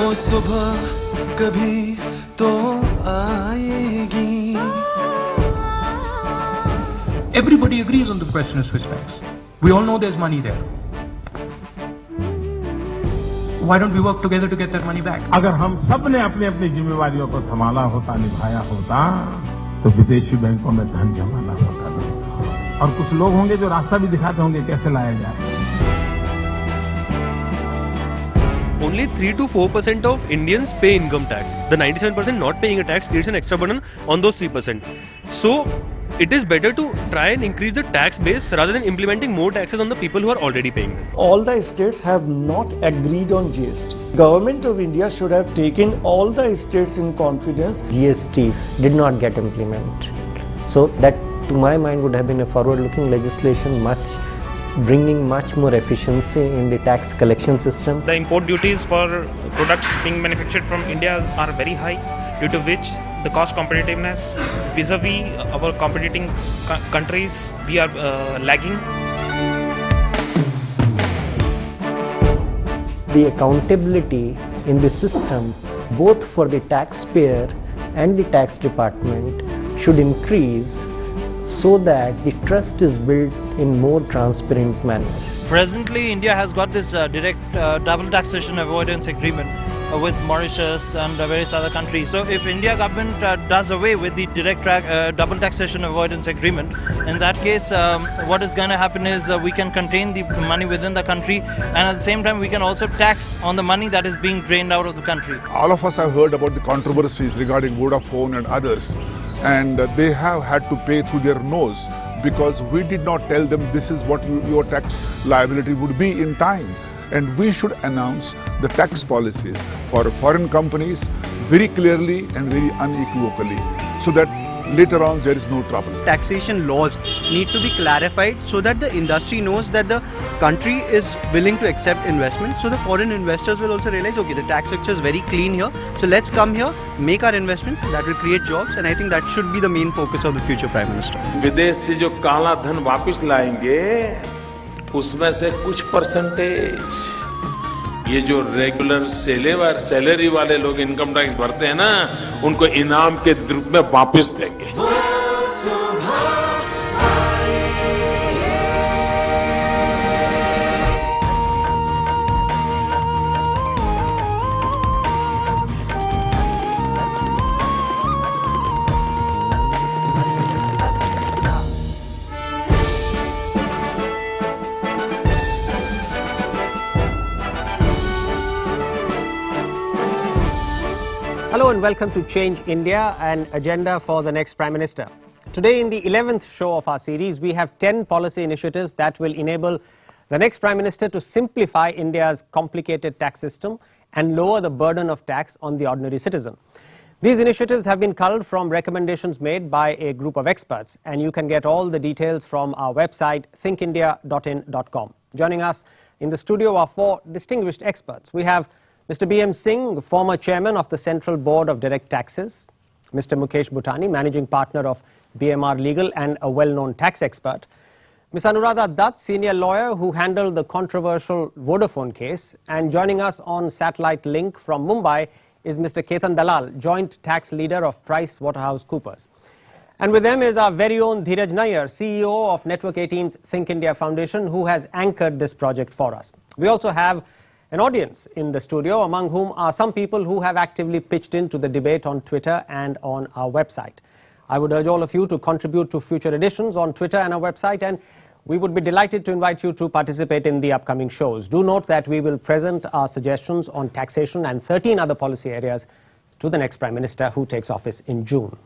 वो सुबह कभी तो आएगी. Everybody agrees on the question of Swiss banks. We all know there's money there. Why don't we work together to get that money back? अगर हम सब ने अपनी अपनी जिम्मेवारियों को संभाला होता, निभाया होता, तो विदेशी बैंकों में धन जमा ना होता था. और कुछ लोग होंगे जो रास्ता भी दिखाते होंगे कैसे लाया जाए. Only 3 to 4% of Indians pay income tax. The 97% not paying a tax creates an extra burden on those 3%. So, it is better to try and increase the tax base rather than implementing more taxes on the people who are already paying them. All the states have not agreed on GST. Government of India should have taken all the states in confidence. GST did not get implemented. So that, to my mind, would have been a forward-looking legislation, bringing much more efficiency in the tax collection system. The import duties for products being manufactured from India are very high, due to which the cost competitiveness vis-a-vis our competing countries, we are lagging. The accountability in the system, both for the taxpayer and the tax department, should increase so that the trust is built in more transparent manner. Presently, India has got this direct double taxation avoidance agreement with Mauritius and various other countries. So if India government does away with the direct double taxation avoidance agreement, in that case, what is going to happen is we can contain the money within the country, and at the same time we can also tax on the money that is being drained out of the country. All of us have heard about the controversies regarding Vodafone and others, and they have had to pay through their nose because we did not tell them this is what your tax liability would be in time. And we should announce the tax policies for foreign companies very clearly and very unequivocally, so that later on there is no trouble. Taxation laws need to be clarified so that the industry knows that the country is willing to accept investment. So the foreign investors will also realize, okay, the tax structure is very clean here, so let's come here, make our investments, that will create jobs, and I think that should be the main focus of the future Prime Minister. विदेश से जो काला धन वापस लाएंगे, उसमें से कुछ परसेंटेज ये जो रेगुलर सैलरी वाले लोग इनकम टैक्स भरते हैं ना, उनको इनाम के रूप में वापस देंगे. Hello and welcome to Change India, an agenda for the next Prime Minister. Today in the 11th show of our series, we have 10 policy initiatives that will enable the next Prime Minister to simplify India's complicated tax system and lower the burden of tax on the ordinary citizen. These initiatives have been culled from recommendations made by a group of experts, and you can get all the details from our website thinkindia.in.com. Joining us in the studio are four distinguished experts. We have Mr. B.M. Singh, former chairman of the Central Board of Direct Taxes, Mr. Mukesh Bhutani, managing partner of BMR Legal and a well-known tax expert, Ms. Anuradha Dutt, senior lawyer who handled the controversial Vodafone case, and joining us on satellite link from Mumbai is Mr. Ketan Dalal, joint tax leader of PricewaterhouseCoopers. And with them is our very own Dheeraj Nair, CEO of Network 18's Think India Foundation, who has anchored this project for us. We also have an audience in the studio, among whom are some people who have actively pitched into the debate on Twitter and on our website. I would urge all of you to contribute to future editions on Twitter and our website, and we would be delighted to invite you to participate in the upcoming shows. Do note that we will present our suggestions on taxation and 13 other policy areas to the next Prime Minister who takes office in June.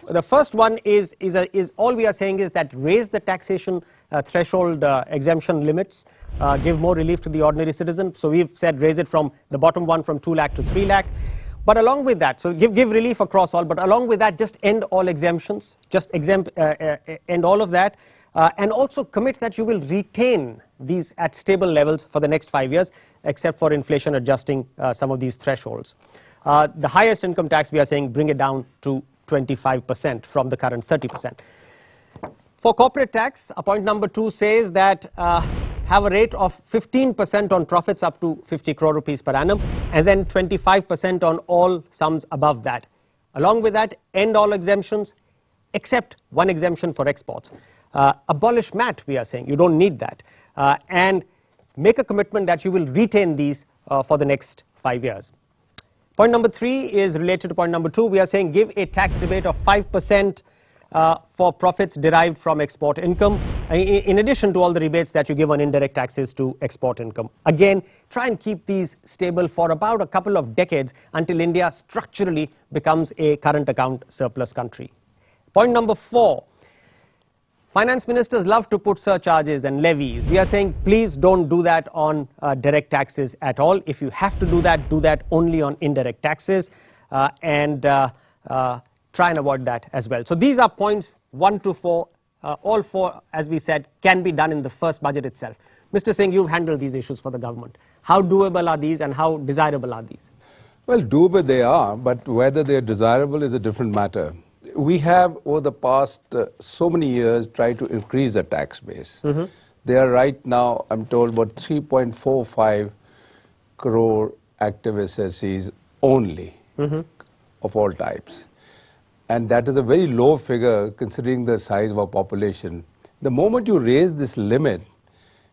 The first one is all we are saying is that raise the taxation threshold exemption limits, give more relief to the ordinary citizen. So we've said raise it from the bottom one from 2 lakh to 3 lakh. But along with that, so give relief across all, but along with that, just end all exemptions, just end all of that, and also commit that you will retain these at stable levels for the next 5 years, except for inflation adjusting some of these thresholds. The highest income tax, we are saying, bring it down to 25% from the current 30%. For corporate tax, point number 2 says that have a rate of 15% on profits up to 50 crore rupees per annum, and then 25% on all sums above that. Along with that, end all exemptions, except one exemption for exports. Abolish MAT, we are saying. You don't need that. And make a commitment that you will retain these for the next 5 years. Point number 3 is related to point number 2. We are saying give a tax rebate of 5% for profits derived from export income, in addition to all the rebates that you give on indirect taxes to export income. Again, try and keep these stable for about a couple of decades until India structurally becomes a current account surplus country. Point number 4. Finance ministers love to put surcharges and levies. We are saying please don't do that on direct taxes at all. If you have to do that only on indirect taxes, and try and avoid that as well. So these are points 1 to 4. All 4, as we said, can be done in the first budget itself. Mr. Singh, you've handled these issues for the government. How doable are these and how desirable are these? Well, doable they are, but whether they're desirable is a different matter. We have, over the past so many years, tried to increase the tax base. There are right now, I'm told, about 3.45 crore active SSCs only, of all types. And that is a very low figure considering the size of our population. The moment you raise this limit,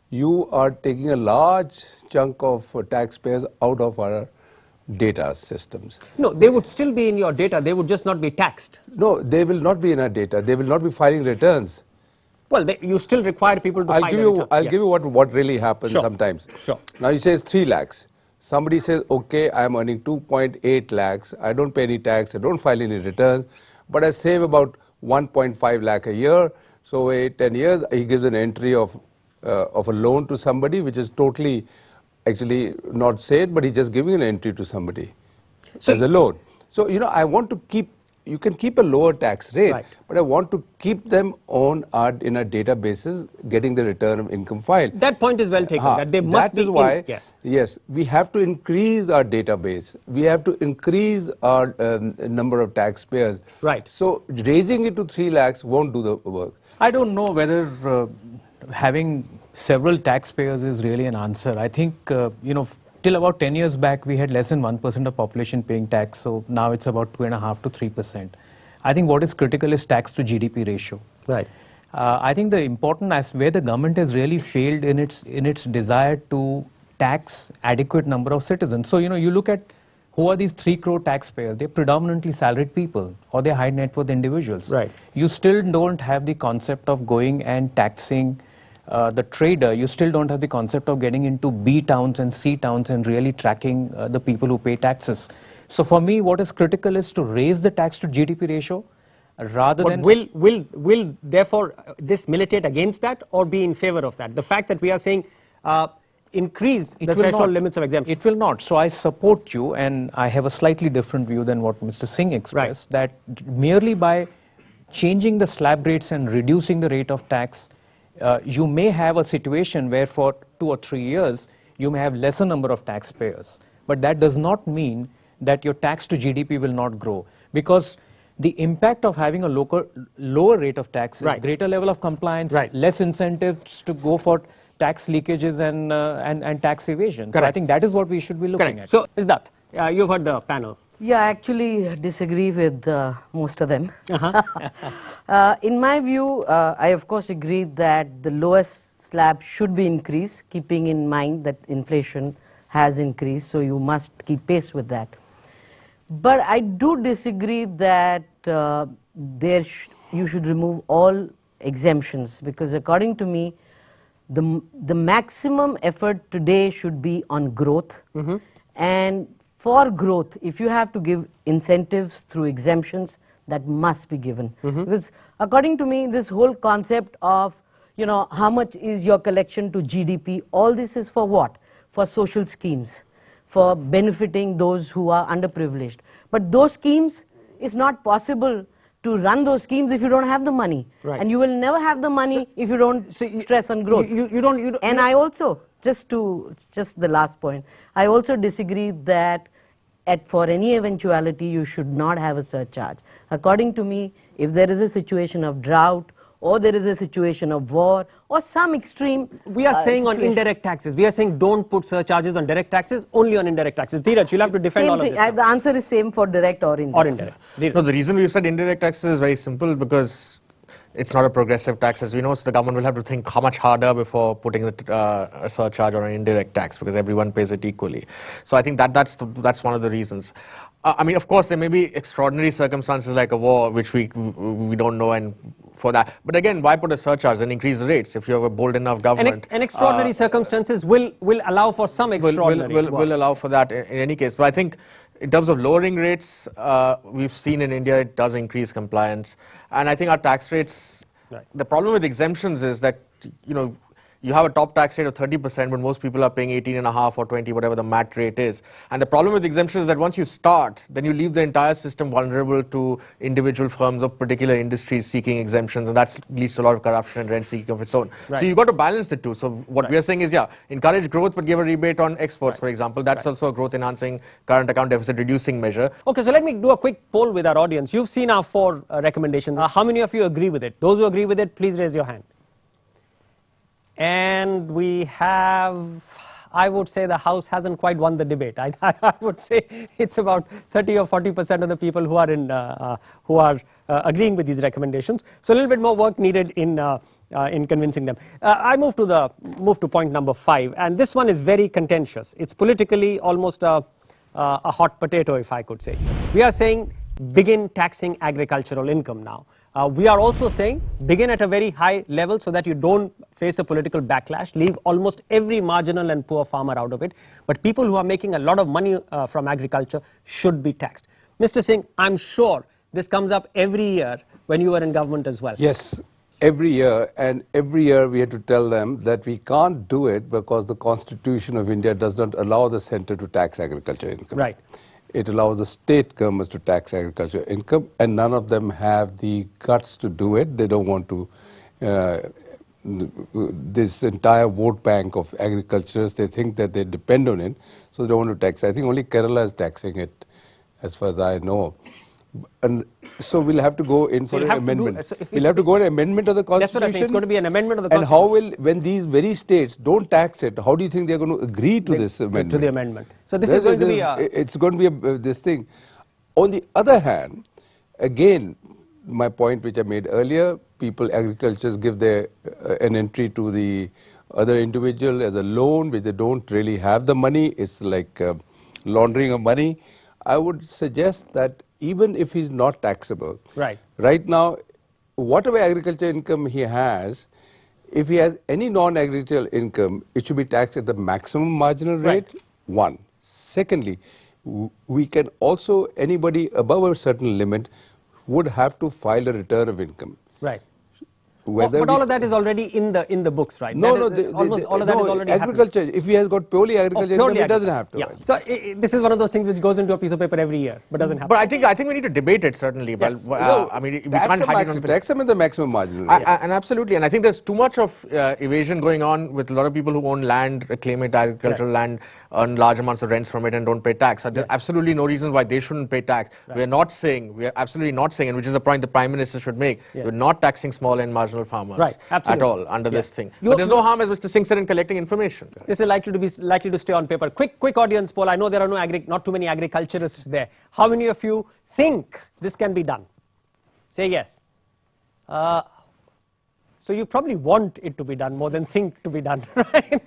you are taking a large chunk of taxpayers out of our data systems. No, they would still be in your data, they would just not be taxed. No, they will not be in our data, they will not be filing returns. Well, you still require people to file a return. I'll give you what really happens sometimes. Sure. Now you say it's 3 lakhs. Somebody says, okay, I'm earning 2.8 lakhs, I don't pay any tax, I don't file any returns, but I save about 1.5 lakh a year. So in 10 years, he gives an entry of a loan to somebody, which is totally, actually not saved, but he's just giving an entry to somebody as a loan. So, I want to keep, you can keep a lower tax rate, but I want to keep them in our databases, getting the return of income file. That point is well taken, that they must be That is why, yes. Yes, we have to increase our database. We have to increase our number of taxpayers. Right. So, raising it to 3 lakhs won't do the work. I don't know whether having several taxpayers is really an answer. I think, till about 10 years back, we had less than 1% of population paying tax. So now it's about 2.5 to 3%. I think what is critical is tax to GDP ratio. Right. I think the important where the government has really failed in its desire to tax adequate number of citizens. So, you look at who are these 3 crore taxpayers? They're predominantly salaried people or they're high net worth individuals. Right. You still don't have the concept of going and taxing the trader. You still don't have the concept of getting into B towns and C towns and really tracking the people who pay taxes. So for me, what is critical is to raise the tax to GDP ratio rather than... Will therefore this militate against that or be in favor of that? The fact that we are saying increase the threshold limits of exemption. It will not. So I support you, and I have a slightly different view than what Mr. Singh expressed, that merely by changing the slab rates and reducing the rate of tax, you may have a situation where for 2 or 3 years, you may have lesser number of taxpayers. But that does not mean that your tax to GDP will not grow. Because the impact of having a lower rate of tax is greater level of compliance, less incentives to go for tax leakages and tax evasion. So I think that is what we should be looking at. So, Isdat, you've heard the panel. Yeah, I actually disagree with most of them. In my view, I of course agree that the lowest slab should be increased, keeping in mind that inflation has increased, so you must keep pace with that. But I do disagree that you should remove all exemptions, because according to me, the maximum effort today should be on growth. And for growth, if you have to give incentives through exemptions, that must be given. Because according to me, this whole concept of, how much is your collection to GDP, all this is for what? For social schemes, for benefiting those who are underprivileged. But those schemes, it's not possible to run those schemes if you don't have the money. And you will never have the money if you don't stress on growth. And I also, just the last point, I also disagree that for any eventuality, you should not have a surcharge. According to me, if there is a situation of drought or there is a situation of war, or some extreme. We are saying on indirect taxes. We are saying don't put surcharges on direct taxes, only on indirect taxes. Dheeraj, you'll have to defend all of this. The answer is same for direct or indirect. Or indirect. No, the reason we've said indirect taxes is very simple, because it's not a progressive tax, as we know, so the government will have to think how much harder before putting a surcharge on an indirect tax, because everyone pays it equally. So I think that's one of the reasons. I mean, of course, there may be extraordinary circumstances like a war, which we don't know, and for that. But again, why put a surcharge and increase the rates if you have a bold enough government? And extraordinary circumstances will allow for some extraordinary. Will allow for that in any case. But I think in terms of lowering rates, we've seen in India it does increase compliance. And I think our tax rates, the problem with exemptions is that, you have a top tax rate of 30%, but most people are paying 18.5 or 20, whatever the MAT rate is. And the problem with exemptions is that once you start, then you leave the entire system vulnerable to individual firms of particular industries seeking exemptions, and that leads to a lot of corruption and rent seeking of its own. So you've got to balance the two. So what we are saying is, encourage growth, but give a rebate on exports, for example. That's also a growth-enhancing current account deficit reducing measure. Okay, so let me do a quick poll with our audience. You've seen our 4 recommendations. How many of you agree with it? Those who agree with it, please raise your hand. And we have, I would say the House hasn't quite won the debate. I would say it's about 30 or 40% of the people who are agreeing with these recommendations. So a little bit more work needed in convincing them. I move to point number 5, and this one is very contentious. It's politically almost a hot potato, if I could say. We are saying begin taxing agricultural income now. We are also saying begin at a very high level so that you don't face a political backlash, leave almost every marginal and poor farmer out of it. But people who are making a lot of money from agriculture should be taxed. Mr. Singh, I'm sure this comes up every year when you were in government as well. Yes, every year, and every year we had to tell them that we can't do it because the Constitution of India does not allow the centre to tax agriculture income. Right. It allows the state governments to tax agriculture income, and none of them have the guts to do it. They don't want to, this entire vote bank of agriculturists, they think that they depend on it, so they don't want to tax. I think only Kerala is taxing it, as far as I know. And so we'll have to go in for an amendment. We'll have to go an amendment of the Constitution. That's what I think. It's going to be an amendment of the Constitution. And how will, when these very states don't tax it, how do you think they're going to agree to this amendment? To the amendment. So this is going to be it's going to be this thing. On the other hand, again, my point which I made earlier, agriculturists give an entry to the other individual as a loan, which they don't really have the money. It's like laundering of money. I would suggest that even if he's not taxable, right now, whatever agriculture income he has, if he has any non-agricultural income, it should be taxed at the maximum marginal rate, one. Secondly, we can also, anybody above a certain limit would have to file a return of income. Right. But all of that is already in the books, right? No, all of that is already agriculture. happening. If he has got purely agriculture income, he doesn't have to. Yeah. So this is one of those things which goes into a piece of paper every year, but doesn't happen. But I think we need to debate it, certainly. Yes. I mean, we can't hide it on tax them at the maximum marginal rate. And absolutely, and I think there's too much of evasion going on with a lot of people who own land, claim it agricultural land, earn large amounts of rents from it, and don't pay tax. So there's absolutely no reason why they shouldn't pay tax. We are absolutely not saying, and which is the point the Prime Minister should make, we're not taxing small and marginal farmers. At all under this thing. But there's no harm, as Mr. Singh said, in collecting information. This is likely to stay on paper. Quick audience poll. I know there are not too many agriculturists there. How many of you think this can be done? Say yes. So you probably want it to be done more than think to be done, right?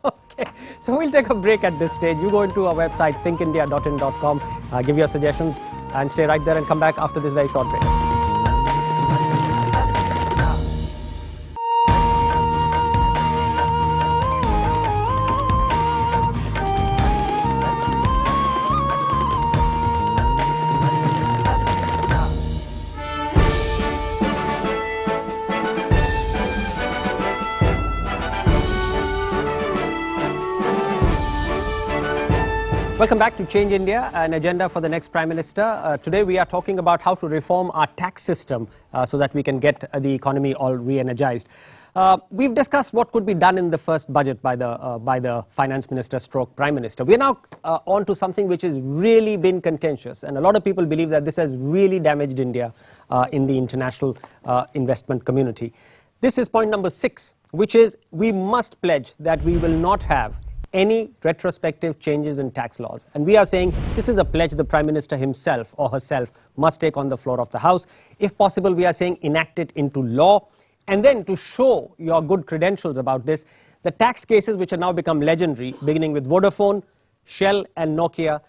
Okay. So we'll take a break at this stage. You go into our website, thinkindia.in.com, give your suggestions, and stay right there and come back after this very short break. Welcome back to Change India, an agenda for the next Prime Minister. Today we are talking about how to reform our tax system so that we can get the economy all re-energized. We've discussed what could be done in the first budget by the finance minister stroke prime minister. We're now on to something which has really been contentious, and a lot of people believe that this has really damaged India in the international investment community. This is point number 6, which is we must pledge that we will not have any retrospective changes in tax laws. And we are saying this is a pledge the Prime Minister himself or herself must take on the floor of the House. If possible, we are saying enact it into law. And then to show your good credentials about this, the tax cases which have now become legendary, beginning with Vodafone, Shell and Nokia,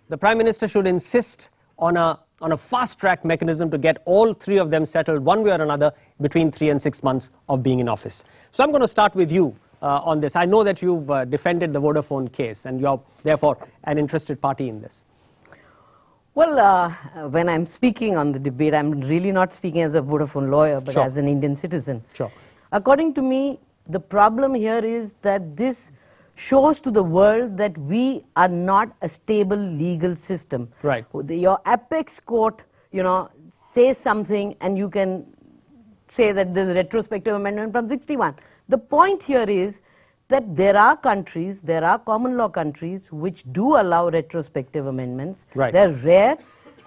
the Prime Minister should insist on a fast-track mechanism to get all 3 of them settled one way or another between 3 and 6 months of being in office. So I'm going to start with you on this. I know that you've defended the Vodafone case and you're therefore an interested party in this. Well, when I'm speaking on the debate, I'm really not speaking as a Vodafone lawyer, but Sure. as an Indian citizen. Sure. According to me, the problem here is that this shows to the world that we are not a stable legal system. Right. Your apex court, says something and you can say that there's a retrospective amendment from 61. The point here is that there are countries, there are common law countries which do allow retrospective amendments. Right. They're rare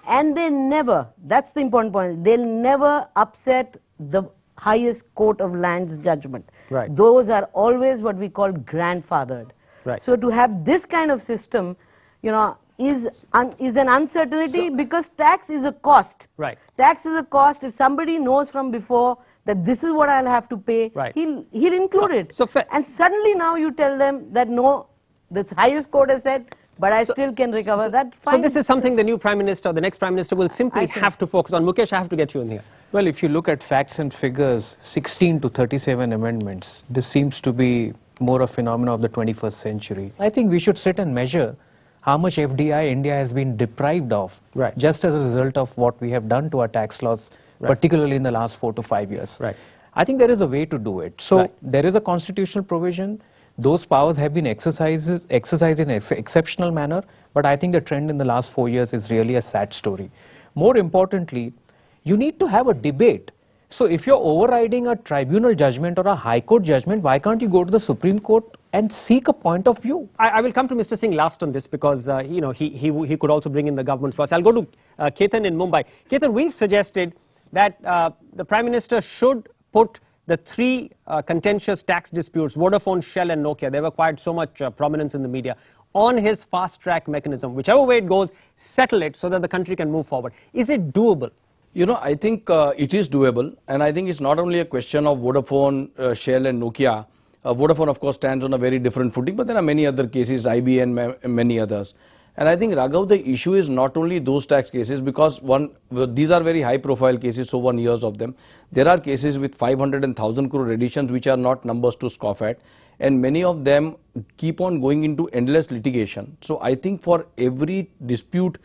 and they never, that's the important point, they'll never upset the highest court of land's judgment. Right. Those are always what we call grandfathered. Right. So to have this kind of system, is an uncertainty because tax is a cost. Right. Tax is a cost. If somebody knows from before that this is what I'll have to pay, Right. he'll include it. So and suddenly now you tell them that no, the highest court has said, but I still can recover that. So Fine. this is something the new Prime Minister, the next Prime Minister will simply have to focus on. Mukesh, I have to get you in here. Well, if you look at facts and figures, 16 to 37 amendments, this seems to be more a phenomenon of the 21st century. I think we should sit and measure how much FDI India has been deprived of, Right. just as a result of what we have done to our tax laws, Right. particularly in the last 4 to 5 years. Right. I think there is a way to do it. So Right. there is a constitutional provision. Those powers have been exercised in an exceptional manner, but I think the trend in the last 4 years is really a sad story. More importantly, you need to have a debate. So if you're overriding a tribunal judgment or a high court judgment, why can't you go to the Supreme Court and seek a point of view? I will come to Mr. Singh last on this because he could also bring in the government's voice. I'll go to Ketan in Mumbai. Ketan, we've suggested that the Prime Minister should put the 3 contentious tax disputes, Vodafone, Shell and Nokia, they've acquired so much prominence in the media, on his fast-track mechanism. Whichever way it goes, settle it so that the country can move forward. Is it doable? I think it is doable, and I think it's not only a question of Vodafone, Shell and Nokia. Vodafone, of course, stands on a very different footing, but there are many other cases, IBM and many others. And I think, Raghav, the issue is not only those tax cases, because these are very high-profile cases, so 1 year of them. There are cases with 500 and 1,000 crore additions, which are not numbers to scoff at, and many of them keep on going into endless litigation. So I think for every dispute,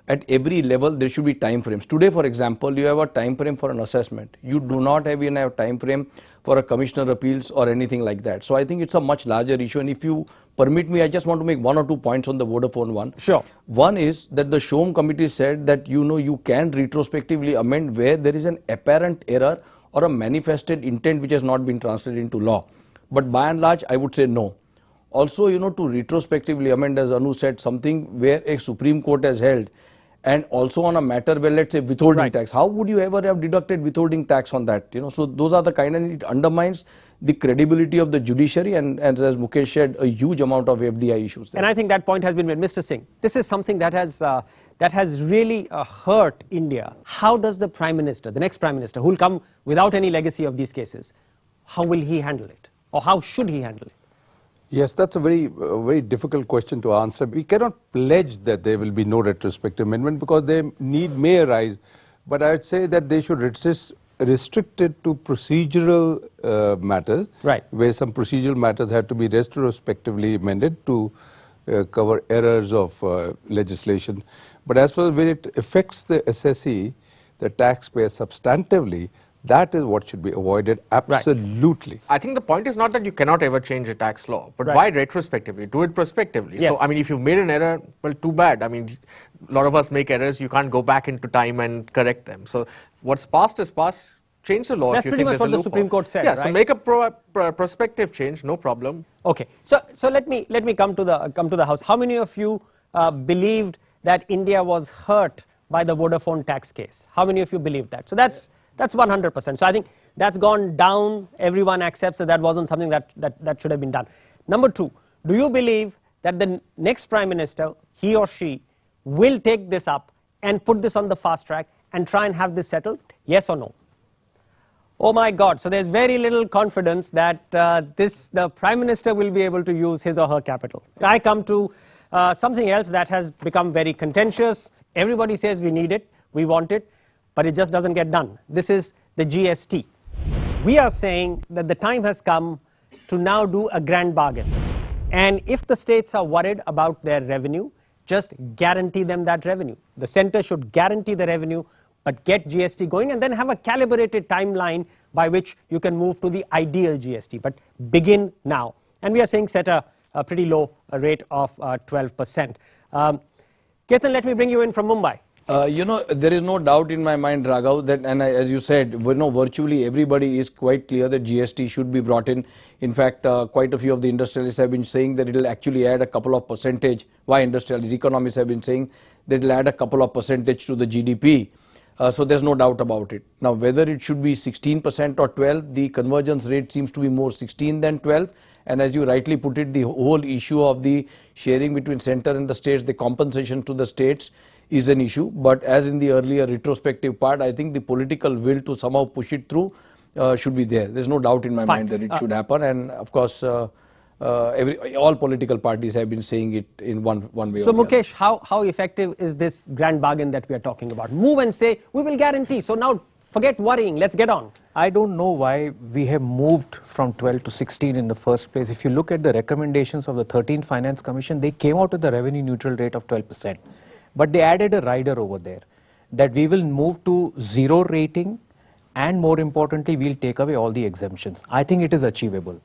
at every level, there should be time frames. Today, for example, you have a time frame for an assessment. You do not even have a time frame for a commissioner appeals or anything like that. So I think it's a much larger issue. And if you permit me, I just want to make 1 or 2 points on the Vodafone one. Sure. One is that the Shom committee said that you can retrospectively amend where there is an apparent error or a manifested intent which has not been translated into law. But by and large, I would say no. Also, to retrospectively amend, as Anu said, something where a Supreme Court has held, and also on a matter where, let's say, withholding tax. How would you ever have deducted withholding tax on that? So those are the kind, and it undermines the credibility of the judiciary, and as Mukesh said, a huge amount of FDI issues there. And I think that point has been made. Mr. Singh, this is something that has really hurt India. How does the Prime Minister, the next Prime Minister, who will come without any legacy of these cases, how will he handle it? Or how should he handle it? Yes, that's a very difficult question to answer. We cannot pledge that there will be no retrospective amendment because the need may arise. But I would say that they should restrict it to procedural matters, right, where some procedural matters have to be retrospectively amended to cover errors of legislation. But as far as when it affects the assessee, the taxpayer substantively, that is what should be avoided, absolutely. I think the point is not that you cannot ever change a tax law, but Right. why retrospectively? Do it prospectively. Yes. So, I mean, if you've made an error, well, too bad. I mean, a lot of us make errors. You can't go back into time and correct them. So, what's past is past. change the law That's if you pretty think much there's a what the loophole. Supreme Court said, Yeah, right? so make a prospective change, no problem. Okay, so let me come to the House. How many of you believed that India was hurt by the Vodafone tax case? How many of you believed that? So that's 100%. So I think that's gone down. Everyone accepts that that wasn't something that should have been done. Number two, do you believe that the next Prime Minister, he or she, will take this up and put this on the fast track and try and have this settled? Yes or no? Oh my God, so there's very little confidence that the Prime Minister will be able to use his or her capital. I come to something else that has become very contentious. Everybody says we need it, we want it, but it just doesn't get done. This is the GST. We are saying that the time has come to now do a grand bargain. And if the states are worried about their revenue, just guarantee them that revenue. The center should guarantee the revenue, but get GST going and then have a calibrated timeline by which you can move to the ideal GST. But begin now. And we are saying set a pretty low rate of 12%. Ketan, let me bring you in from Mumbai. There is no doubt in my mind, Raghav, that, and as you said, virtually everybody is quite clear that GST should be brought in. In fact, quite a few of the industrialists have been saying that it will actually add a couple of percentage. Why industrialists? Economists have been saying that it will add a couple of percentage to the GDP. So there's no doubt about it. Now, whether it should be 16% or 12, the convergence rate seems to be more 16 than 12. And as you rightly put it, the whole issue of the sharing between center and the states, the compensation to the states, is an issue. But as in the earlier retrospective part, I think the political will to somehow push it through should be there. There's no doubt in my mind that it should happen. And of course, all political parties have been saying it in one way So or the Mukesh, how effective is this grand bargain that we are talking about? Move and say, we will guarantee. So now forget worrying, let's get on. I don't know why we have moved from 12 to 16 in the first place. If you look at the recommendations of the 13th Finance Commission, they came out with a revenue neutral rate of 12%. But they added a rider over there that we will move to zero rating, and more importantly, we'll take away all the exemptions. I think it is achievable.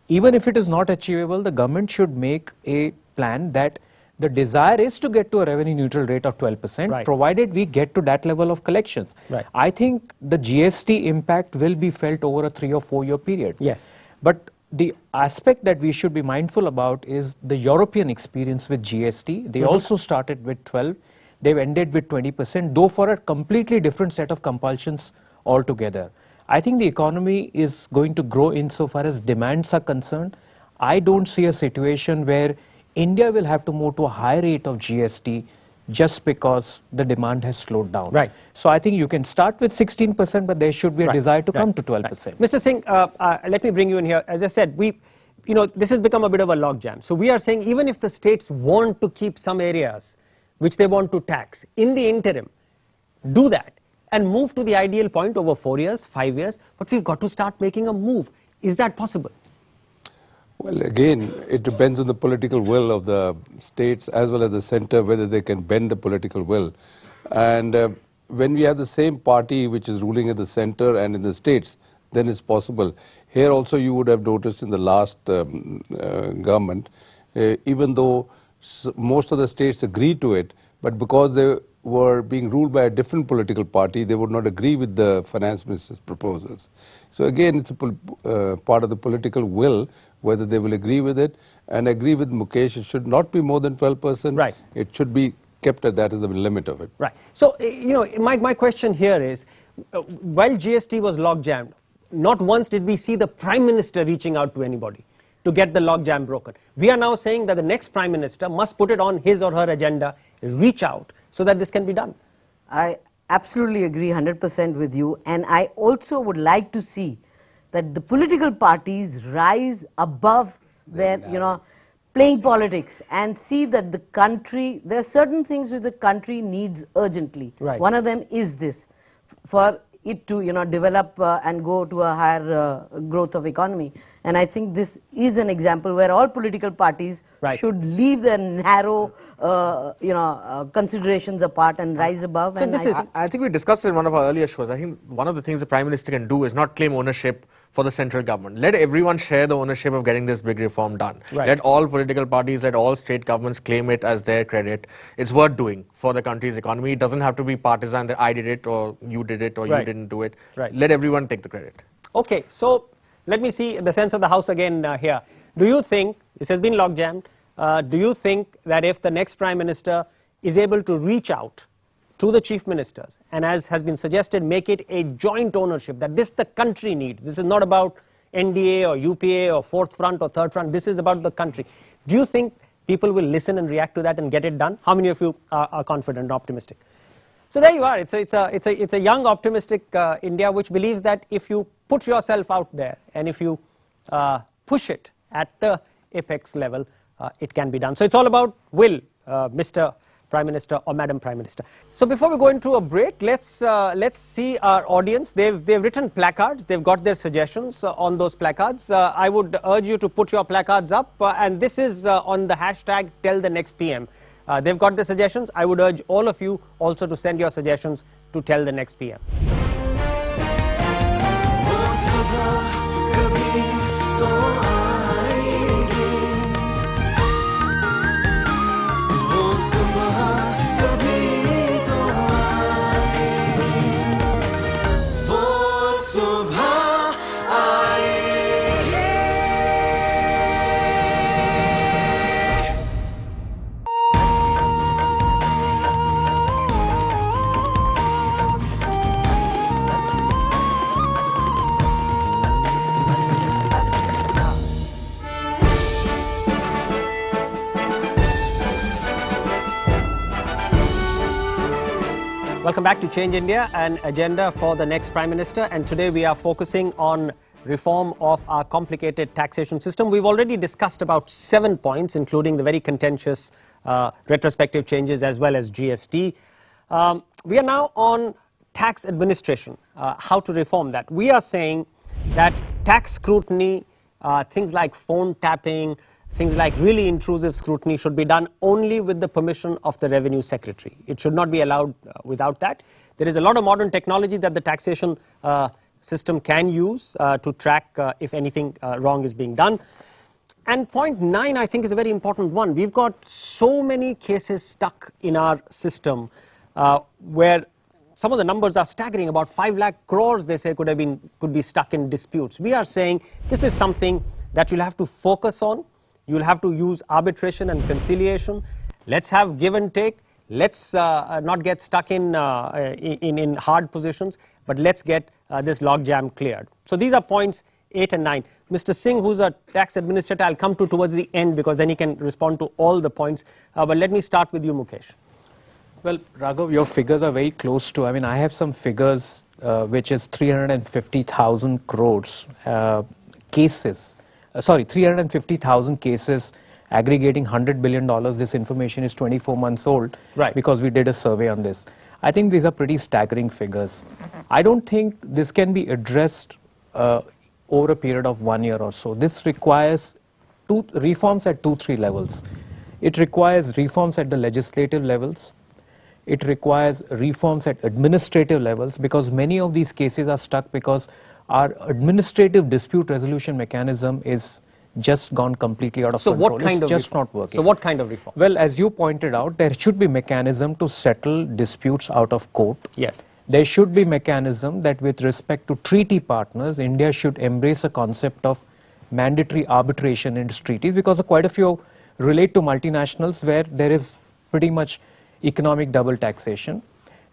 Even if it is not achievable, the government should make a plan that the desire is to get to a revenue neutral rate of 12%, provided we get to that level of collections. I think the GST impact will be felt over a 3 or 4 year period. Yes. But the aspect that we should be mindful about is the European experience with GST. They also started with 12. They've ended with 20%, though for a completely different set of compulsions altogether. I think the economy is going to grow insofar as demands are concerned. I don't see a situation where India will have to move to a high rate of GST just because the demand has slowed down. Right. So I think you can start with 16%, but there should be a desire to come to 12%. Mr. Singh, let me bring you in here. As I said, this has become a bit of a logjam. So we are saying even if the states want to keep some areas which they want to tax, in the interim, do that and move to the ideal point over 4 years, 5 years. But we've got to start making a move. Is that possible? Well, again, it depends on the political will of the states as well as the center, whether they can bend the political will. And when we have the same party which is ruling at the center and in the states, then it's possible. Here also you would have noticed in the last government, even though most of the states agreed to it, but because they were being ruled by a different political party, they would not agree with the finance minister's proposals. So again, it's a part of the political will, whether they will agree with it. And agree with Mukesh, it should not be more than 12%. Right. It should be kept at that as the limit of it. Right. So, my question here is, while GST was logjammed, not once did we see the Prime Minister reaching out to anybody to get the logjam broken. We are now saying that the next Prime Minister must put it on his or her agenda, reach out, so that this can be done. I absolutely agree 100% with you, and I also would like to see that the political parties rise above their, playing politics and see that the country, there are certain things which the country needs urgently. Right. One of them is this, for it to, develop and go to a higher growth of economy. And I think this is an example where all political parties should leave their narrow, considerations apart and rise above. So I think we discussed it in one of our earlier shows. I think one of the things the Prime Minister can do is not claim ownership for the central government. Let everyone share the ownership of getting this big reform done. Right. Let all political parties, let all state governments claim it as their credit. It's worth doing for the country's economy. It doesn't have to be partisan that I did it or you did it or you Right. didn't do it. Right. Let everyone take the credit. Okay, so let me see the sense of the House again here. Do you think, this has been logjammed, do you think that if the next Prime Minister is able to reach out to the Chief Ministers and, as has been suggested, make it a joint ownership, that this the country needs, this is not about NDA or UPA or Fourth Front or Third Front, this is about the country. Do you think people will listen and react to that and get it done? How many of you are confident and optimistic? So there you are. It's a young, optimistic India which believes that if you put yourself out there and if you push it at the apex level, it can be done. So it's all about will, Mr. Prime Minister or Madam Prime Minister. So before we go into a break, let's see our audience. They've written placards. They've got their suggestions on those placards. I would urge you to put your placards up, and this is on the hashtag #TellTheNextPM. They've got the suggestions. I would urge all of you also to send your suggestions to Tell the Next PM. Welcome back to Change India, an agenda for the next Prime Minister. And today we are focusing on reform of our complicated taxation system. We've already discussed about 7 points, including the very contentious retrospective changes as well as GST. We are now on tax administration, how to reform that. We are saying that tax scrutiny, things like phone tapping, things like really intrusive scrutiny should be done only with the permission of the Revenue Secretary. It should not be allowed without that. There is a lot of modern technology that the taxation system can use to track if anything wrong is being done. And point 9, I think, is a very important one. We've got so many cases stuck in our system where some of the numbers are staggering. About 5 lakh crores, they say, could be stuck in disputes. We are saying this is something that you'll have to focus on. You'll have to use arbitration and conciliation. Let's have give and take. Let's not get stuck in hard positions, but let's get this logjam cleared. So these are points 8 and 9. Mr. Singh, who's a tax administrator, I'll come to towards the end because then he can respond to all the points. But let me start with you, Mukesh. Well, Raghav, your figures are very close to, I have some figures which is 350,000 crores cases. 350,000 cases aggregating $100 billion. This information is 24 months old, right? Because we did a survey on this. I think these are pretty staggering figures. I don't think this can be addressed over a period of 1 year or so. This requires reforms at 2-3 levels. It requires reforms at the legislative levels. It requires reforms at administrative levels, because many of these cases are stuck because our administrative dispute resolution mechanism is just gone completely out of control. It's just not working. So what kind of reform? Well, as you pointed out, there should be mechanism to settle disputes out of court. Yes. There should be mechanism that with respect to treaty partners, India should embrace a concept of mandatory arbitration in its treaties, because quite a few relate to multinationals where there is pretty much economic double taxation.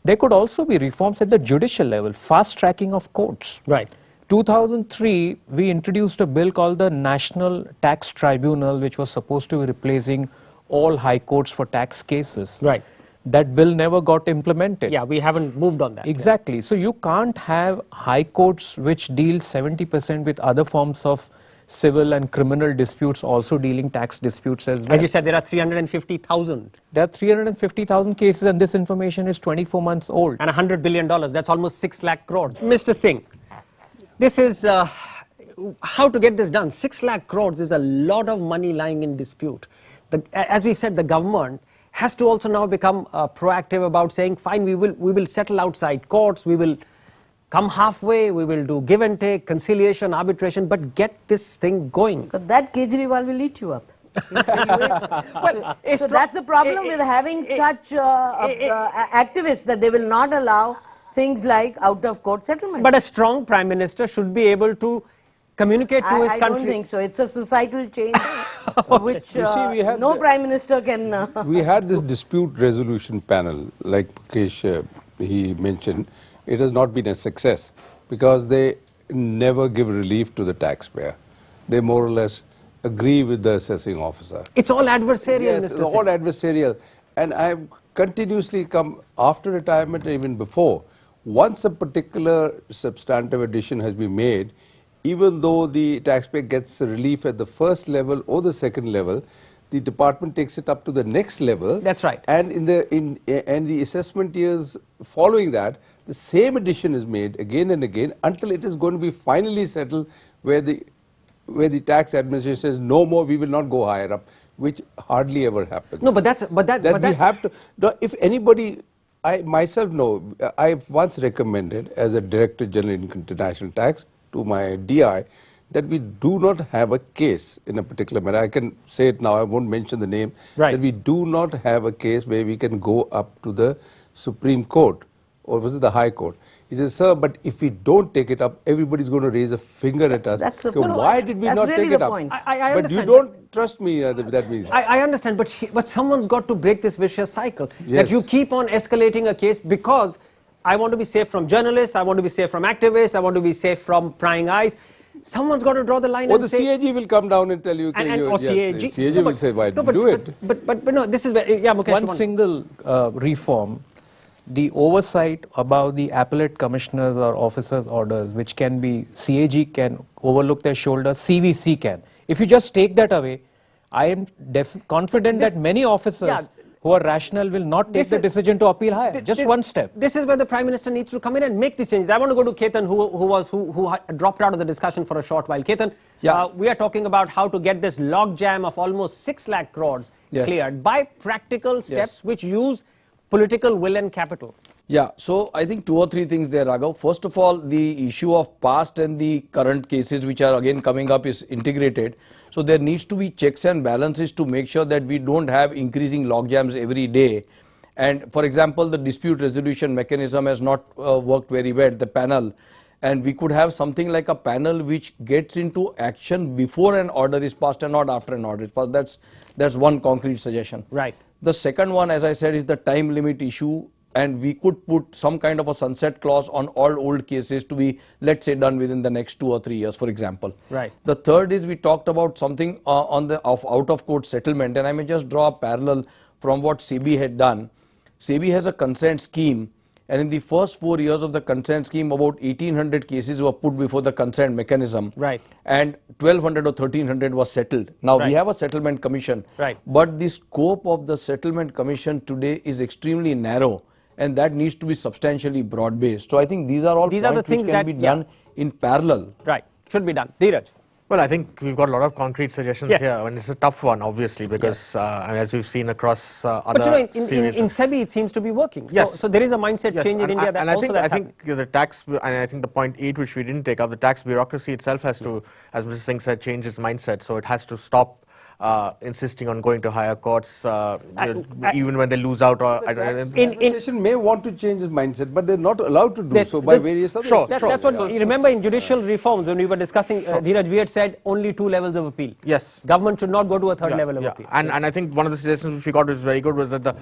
There could also be reforms at the judicial level, fast tracking of courts. Right. 2003, we introduced a bill called the National Tax Tribunal, which was supposed to be replacing all high courts for tax cases. Right. That bill never got implemented. Yeah, we haven't moved on that. Exactly. Yeah. So you can't have high courts which deal 70% with other forms of civil and criminal disputes, also dealing tax disputes as well. As you said, there are 350,000. There are 350,000 cases, and this information is 24 months old. And $100 billion, that's almost 6 lakh crores. Mr. Singh, this is how to get this done. 6 lakh crores is a lot of money lying in dispute. As we said, the government has to also now become proactive about saying, fine, we will settle outside courts, we will come halfway, we will do give and take, conciliation, arbitration, but get this thing going. But that Kejriwal will eat you up. So that's the problem with having such activists, that they will not allow things like out-of-court settlement. But a strong Prime Minister should be able to communicate to his country. I don't think so. It's a societal change which You see, we had no Prime Minister can... we had this dispute resolution panel, like Mukesh, he mentioned. It has not been a success because they never give relief to the taxpayer. They more or less agree with the assessing officer. It's all adversarial, Yes, Mr. it's all adversarial. And I've continuously come after retirement, even before. Once a particular substantive addition has been made, even though the taxpayer gets relief at the first level or the second level, the department takes it up to the next level. That's right. And in the assessment years following that, the same addition is made again and again until it is going to be finally settled, where the tax administration says no more, we will not go higher up, which hardly ever happens. No, but we have to. If anybody, I myself know, I've once recommended as a Director General in International Tax to my DI that we do not have a case in a particular matter. I can say it now, I won't mention the name. Right. That we do not have a case where we can go up to the Supreme Court, or was it the High Court? He says, sir, but if we don't take it up, everybody's going to raise a finger at us. That's the So point. why did we That's not really take it the up? point. I But you understand, don't trust me, that means. I understand, but someone's got to break this vicious cycle. Yes. That you keep on escalating a case because I want to be safe from journalists, I want to be safe from activists, I want to be safe from prying eyes. Someone's got to draw the line Or and the say... CAG will come down and tell you... or CAG. CAG will say, why did you do it? But no, this is where... Yeah, Mukesh, One single reform, the oversight about the appellate commissioners or officers' orders, which can be, CAG can overlook their shoulder, CVC can. If you just take that away, I am confident that many officers who are rational will not take the decision to appeal higher. Just one step. This is where the Prime Minister needs to come in and make these changes. I want to go to Ketan, who dropped out of the discussion for a short while. Ketan, we are talking about how to get this logjam of almost 6 lakh crores cleared by practical steps which use political will and capital. Yeah, so I think 2 or 3 things there, Raghav. First of all, the issue of past and the current cases which are again coming up is integrated. So there needs to be checks and balances to make sure that we don't have increasing logjams every day. And for example, the dispute resolution mechanism has not worked very well, the panel. And we could have something like a panel which gets into action before an order is passed and not after an order is passed. That's one concrete suggestion. Right. The second one, as I said, is the time limit issue. And we could put some kind of a sunset clause on all old cases to be, let's say, done within the next 2 or 3 years, for example. Right. The third is we talked about something on the out-of-court settlement, and I may just draw a parallel from what SEBI had done. SEBI has a consent scheme, and in the first 4 years of the consent scheme, about 1,800 cases were put before the consent mechanism. Right. And 1,200 or 1,300 was settled. Now, we have a settlement commission. Right. But the scope of the settlement commission today is extremely narrow. And that needs to be substantially broad-based. So I think these are all points the things which can be done in parallel. Right, should be done. Dheeraj. Well, I think we've got a lot of concrete suggestions here, and it's a tough one, obviously, because and as we've seen across other But series. in SEBI, it seems to be working. Yes. So there is a mindset change in India that I think the tax, and I think the point 8, which we didn't take up, the tax bureaucracy itself has to, as Mr. Singh said, change its mindset. So it has to stop insisting on going to higher courts, even when they lose out. Administration may want to change its mindset, but they're not allowed to do so by various other. That's what you remember in judicial reforms when we were discussing. Dheeraj, we had said only 2 levels of appeal. Yes. Government should not go to a third level of appeal. And I think one of the suggestions which we got was very good was that the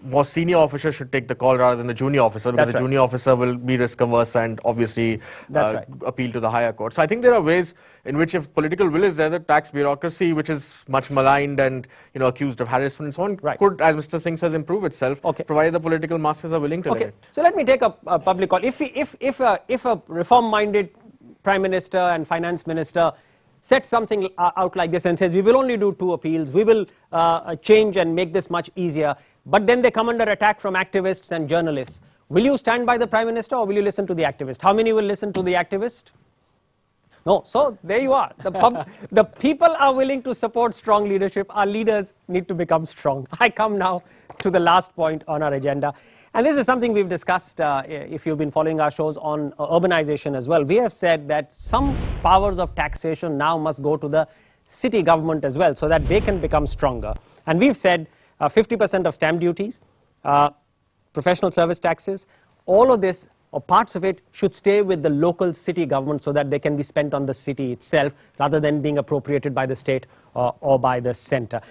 more senior officer should take the call rather than the junior officer, because the junior officer will be risk averse and obviously appeal to the higher court. So I think there are ways in which, if political will is there, the tax bureaucracy, which is much maligned and accused of harassment and so on, could, as Mr. Singh says, improve itself, provided the political masses are willing to let it. So let me take a public call. If a reform-minded Prime Minister and Finance Minister sets something out like this and says, we will only do 2 appeals, we will change and make this much easier, but then they come under attack from activists and journalists, will you stand by the Prime Minister or will you listen to the activist? How many will listen to the activist? No, so there you are. The people are willing to support strong leadership. Our leaders need to become strong. I come now to the last point on our agenda. And this is something we've discussed if you've been following our shows on urbanization as well. We have said that some powers of taxation now must go to the city government as well so that they can become stronger. And we've said 50% of stamp duties, professional service taxes, all of this or parts of it should stay with the local city government so that they can be spent on the city itself rather than being appropriated by the state or by the center.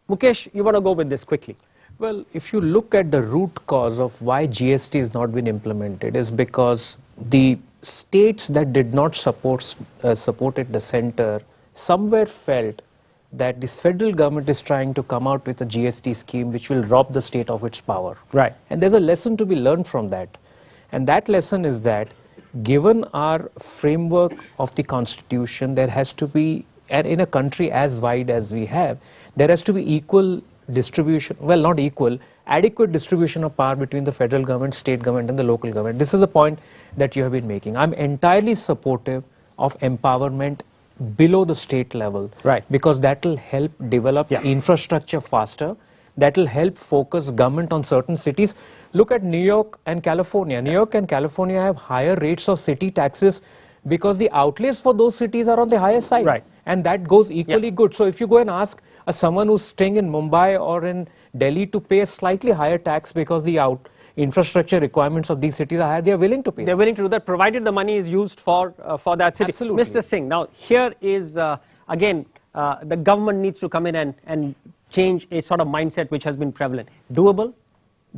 Mukesh, you want to go with this quickly? Well, if you look at the root cause of why GST has not been implemented is because the states that did not supported the center somewhere felt that this federal government is trying to come out with a GST scheme which will rob the state of its power. Right. And there's a lesson to be learned from that. And that lesson is that given our framework of the constitution, there has to be, and in a country as wide as we have, there has to be equal distribution, well, not equal, adequate distribution of power between the federal government, state government and the local government. This is a point that you have been making. I'm entirely supportive of empowerment below the state level. Right. Because that will help develop infrastructure faster. That will help focus government on certain cities. Look at New York and California. New York and California have higher rates of city taxes because the outlays for those cities are on the higher side. Right. And that goes equally good. So if you go and ask someone who's staying in Mumbai or in Delhi to pay a slightly higher tax because the infrastructure requirements of these cities are higher, they are willing to pay. They're willing to do that, provided the money is used for that city. Absolutely. Mr. Singh, now here is, again, the government needs to come in and change a sort of mindset which has been prevalent. Doable?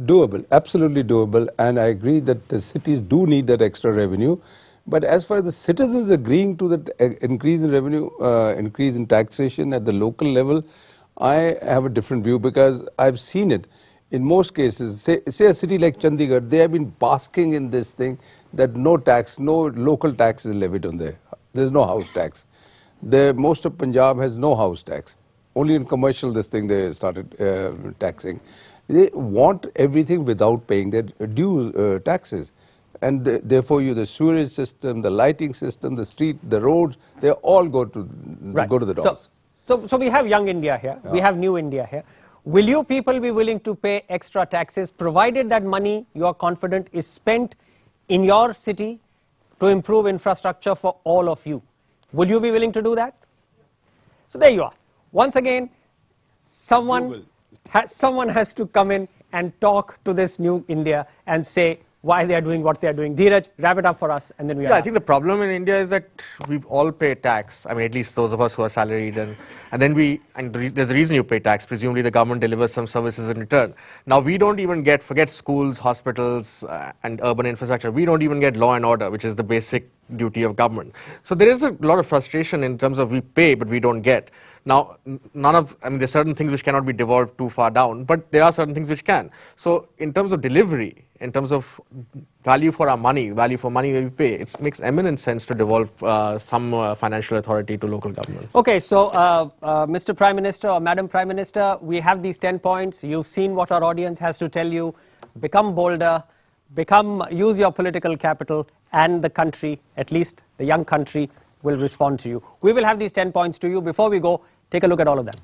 Doable, absolutely doable. And I agree that the cities do need that extra revenue. But as far as the citizens agreeing to that increase in revenue, increase in taxation at the local level, I have a different view because I've seen it. In most cases, say a city like Chandigarh, they have been basking in this thing that no tax, no local tax is levied on there. There's no house tax. Most of Punjab has no house tax. Only in commercial this thing they started taxing. They want everything without paying their due taxes. And therefore, the sewerage system, the lighting system, the street, the roads, they all go to the dogs. So we have young India here. Yeah. We have new India here. Will you people be willing to pay extra taxes provided that money, you are confident, is spent in your city to improve infrastructure for all of you? Will you be willing to do that? So there you are. Once again, someone has to come in and talk to this new India and say why they are doing what they are doing. Dheeraj, wrap it up for us and then we are I think the problem in India is that we all pay tax. I mean, at least those of us who are salaried, and then there's a reason you pay tax. Presumably the government delivers some services in return. Now we don't even forget schools, hospitals and urban infrastructure. We don't even get law and order, which is the basic duty of government. So there is a lot of frustration in terms of we pay but we don't get. Now, there's certain things which cannot be devolved too far down, but there are certain things which can. So in terms of delivery, in terms of value for our money, value for money that we pay, it makes eminent sense to devolve some financial authority to local governments. Okay, so Mr. Prime Minister or Madam Prime Minister, we have these 10 points. You've seen what our audience has to tell you. Become bolder, use your political capital, and the country, at least the young country, will respond to you. We will have these 10 points to you. Before we go, take a look at all of them.